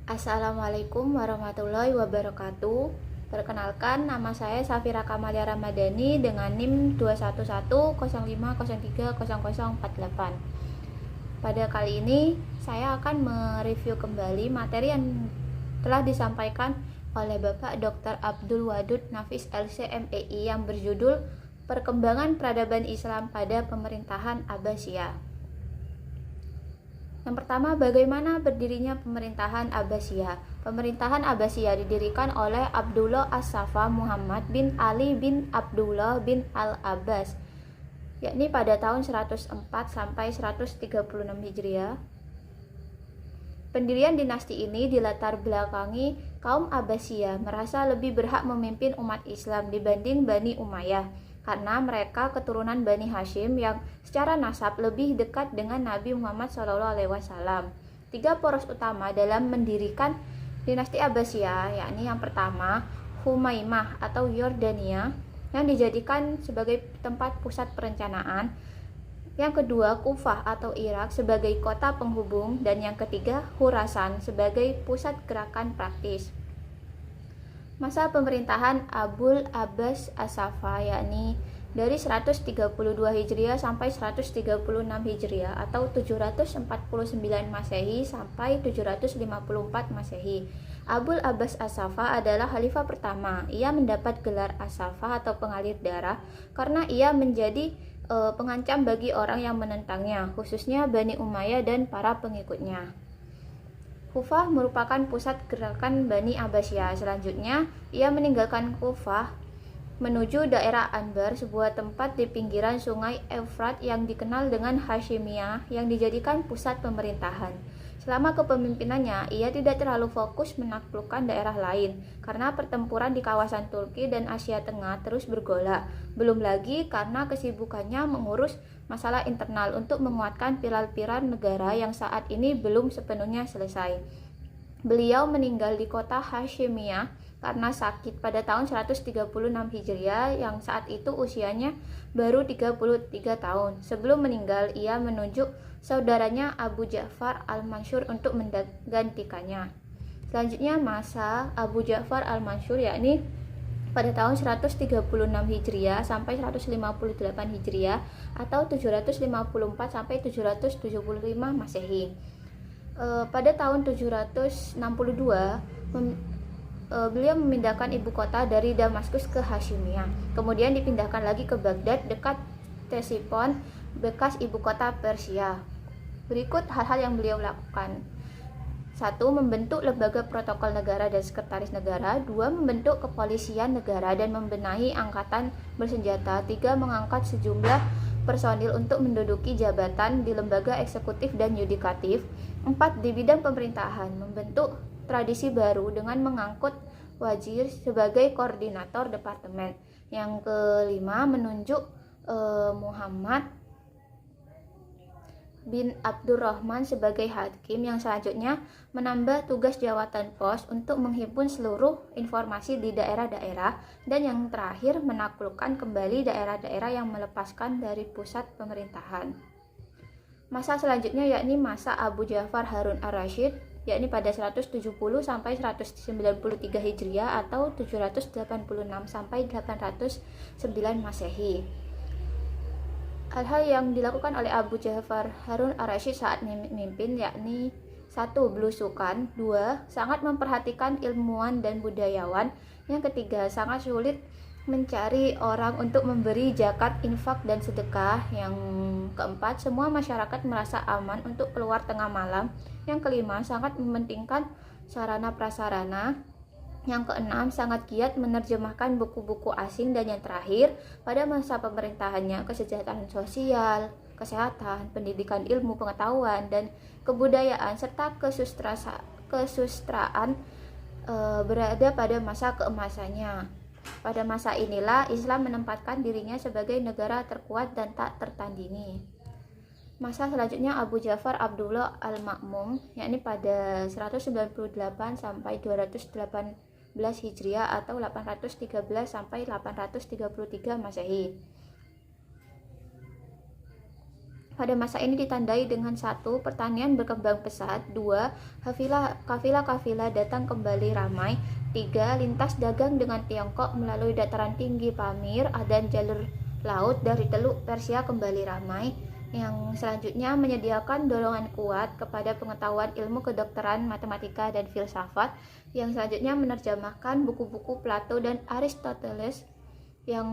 Assalamualaikum warahmatullahi wabarakatuh. Perkenalkan, nama saya Safira Kamalia Ramadhani dengan NIM 21105030048. Pada kali ini, saya akan mereview kembali materi yang telah disampaikan oleh Bapak Dr. Abdul Wadud Nafis LC.MEI yang berjudul Perkembangan Peradaban Islam pada Pemerintahan Abbasiyah. Yang pertama, bagaimana berdirinya pemerintahan Abbasiyah? Pemerintahan Abbasiyah didirikan oleh Abdullah As-Safa Muhammad bin Ali bin Abdullah bin Al-Abbas, yakni pada tahun 104 sampai 136 Hijriah. Pendirian dinasti ini dilatar belakangi kaum Abbasiyah merasa lebih berhak memimpin umat Islam dibanding Bani Umayyah, karena mereka keturunan Bani Hashim yang secara nasab lebih dekat dengan Nabi Muhammad SAW. Tiga poros utama dalam mendirikan dinasti Abbasiyah, yakni yang pertama Humaimah atau Yordania yang dijadikan sebagai tempat pusat perencanaan, yang kedua Kufah atau Irak sebagai kota penghubung, dan yang ketiga Khurasan sebagai pusat gerakan praktis. Masa pemerintahan Abul Abbas As-Safa yakni dari 132 Hijriah sampai 136 Hijriah atau 749 Masehi sampai 754 Masehi. Abul Abbas As-Safa adalah khalifah pertama. Ia mendapat gelar As-Safa atau pengalir darah karena ia menjadi pengancam bagi orang yang menentangnya, khususnya Bani Umayyah dan para pengikutnya. Kufah merupakan pusat gerakan Bani Abbasiyah. Selanjutnya, ia meninggalkan Kufah menuju daerah Anbar, sebuah tempat di pinggiran sungai Efrat yang dikenal dengan Hashimiyah, yang dijadikan pusat pemerintahan. Selama kepemimpinannya, ia tidak terlalu fokus menaklukkan daerah lain, karena pertempuran di kawasan Turki dan Asia Tengah terus bergolak. Belum lagi karena kesibukannya mengurus masalah internal untuk menguatkan pilar-pilar negara yang saat ini belum sepenuhnya selesai. Beliau meninggal di kota Hashimiyah karena sakit pada tahun 136 Hijriah yang saat itu usianya baru 33 tahun. Sebelum meninggal, ia menunjuk saudaranya Abu Ja'far Al-Mansur untuk menggantikannya. Selanjutnya masa Abu Ja'far Al-Mansur yakni pada tahun 136 Hijriah sampai 158 Hijriah atau 754 sampai 775 Masehi. Pada tahun 762 beliau memindahkan ibu kota dari Damaskus ke Hashimiyah. Kemudian dipindahkan lagi ke Baghdad dekat Ctesiphon, bekas ibu kota Persia. Berikut hal-hal yang beliau lakukan. 1. Membentuk lembaga protokol negara dan sekretaris negara. 2. Membentuk kepolisian negara dan membenahi angkatan bersenjata. 3. Mengangkat sejumlah personil untuk menduduki jabatan di lembaga eksekutif dan yudikatif. 4. Di bidang pemerintahan, membentuk tradisi baru dengan mengangkut wazir sebagai koordinator departemen. Yang kelima, menunjuk Muhammad bin Abdurrahman sebagai hakim, yang selanjutnya menambah tugas jawatan pos untuk menghimpun seluruh informasi di daerah-daerah, dan yang terakhir menaklukkan kembali daerah-daerah yang melepaskan dari pusat pemerintahan. Masa selanjutnya yakni masa Abu Ja'far Harun Ar-Rasyid, yakni pada 170 sampai 193 Hijriah atau 786 sampai 809 Masehi. Hal-hal yang dilakukan oleh Abu Ja'far Harun Ar-Rasyid saat memimpin yakni 1. Belusukan. 2. Sangat memperhatikan ilmuwan dan budayawan. Yang ketiga, sangat sulit mencari orang untuk memberi zakat, infak, dan sedekah. Yang keempat, semua masyarakat merasa aman untuk keluar tengah malam. Yang kelima, sangat mementingkan sarana prasarana. Yang keenam, sangat giat menerjemahkan buku-buku asing. Dan yang terakhir, pada masa pemerintahannya, kesejahteraan sosial, kesehatan, pendidikan, ilmu pengetahuan, dan kebudayaan serta kesustraan berada pada masa keemasannya. Pada masa inilah Islam menempatkan dirinya sebagai negara terkuat dan tak tertandingi. Masa selanjutnya Abu Ja'far Abdullah Al-Ma'mum, yakni pada 198 sampai 218 Hijriah atau 813 sampai 833 Masehi. pada masa ini ditandai dengan 1. Pertanian berkembang pesat. 2. Kafilah-kafilah datang kembali ramai. 3. Lintas dagang dengan Tiongkok melalui dataran tinggi Pamir dan jalur laut dari Teluk Persia kembali ramai. Yang selanjutnya menyediakan dorongan kuat kepada pengetahuan ilmu kedokteran, matematika, dan filsafat. Yang selanjutnya menerjemahkan buku-buku Plato dan Aristoteles. Yang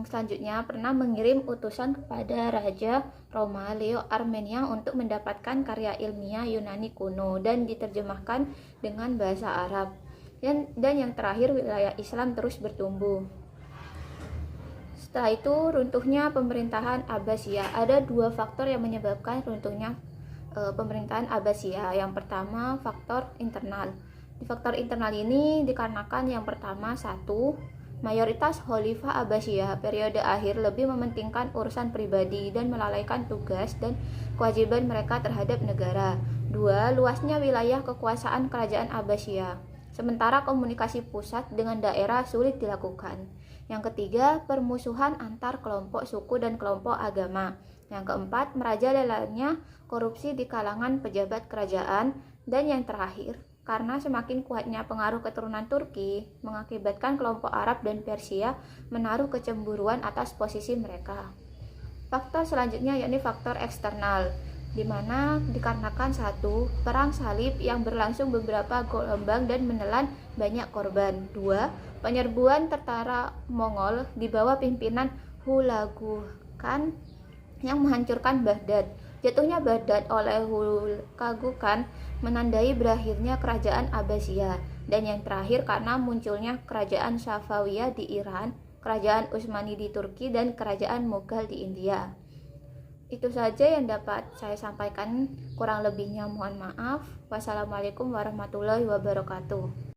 selanjutnya pernah mengirim utusan kepada Raja Roma Leo Armenia untuk mendapatkan karya ilmiah Yunani kuno dan diterjemahkan dengan bahasa Arab. Dan yang terakhir, wilayah Islam terus bertumbuh. Setelah itu runtuhnya pemerintahan Abbasiyah. Ada 2 faktor yang menyebabkan runtuhnya pemerintahan Abbasiyah. Yang pertama, faktor internal. Di faktor internal ini dikarenakan yang pertama, 1. Mayoritas Khalifah Abbasiyah periode akhir lebih mementingkan urusan pribadi dan melalaikan tugas dan kewajiban mereka terhadap negara. 2. Luasnya wilayah kekuasaan kerajaan Abbasiyah, sementara komunikasi pusat dengan daerah sulit dilakukan. Yang ketiga, permusuhan antar kelompok suku dan kelompok agama. Yang keempat, merajalelanya korupsi di kalangan pejabat kerajaan. Dan yang terakhir, karena semakin kuatnya pengaruh keturunan Turki mengakibatkan kelompok Arab dan Persia menaruh kecemburuan atas posisi mereka. Faktor selanjutnya yakni faktor eksternal, di mana dikarenakan 1. Perang salib yang berlangsung beberapa gelombang dan menelan banyak korban. 2. Penyerbuan tentara Mongol di bawah pimpinan Hulagu Khan yang menghancurkan Baghdad. Jatuhnya Baghdad oleh Hulagu Khan menandai berakhirnya kerajaan Abbasiyah. Dan yang terakhir karena munculnya kerajaan Safawiyah di Iran, kerajaan Utsmani di Turki, dan kerajaan Mughal di India. Itu saja yang dapat saya sampaikan, kurang lebihnya mohon maaf. Wassalamualaikum warahmatullahi wabarakatuh.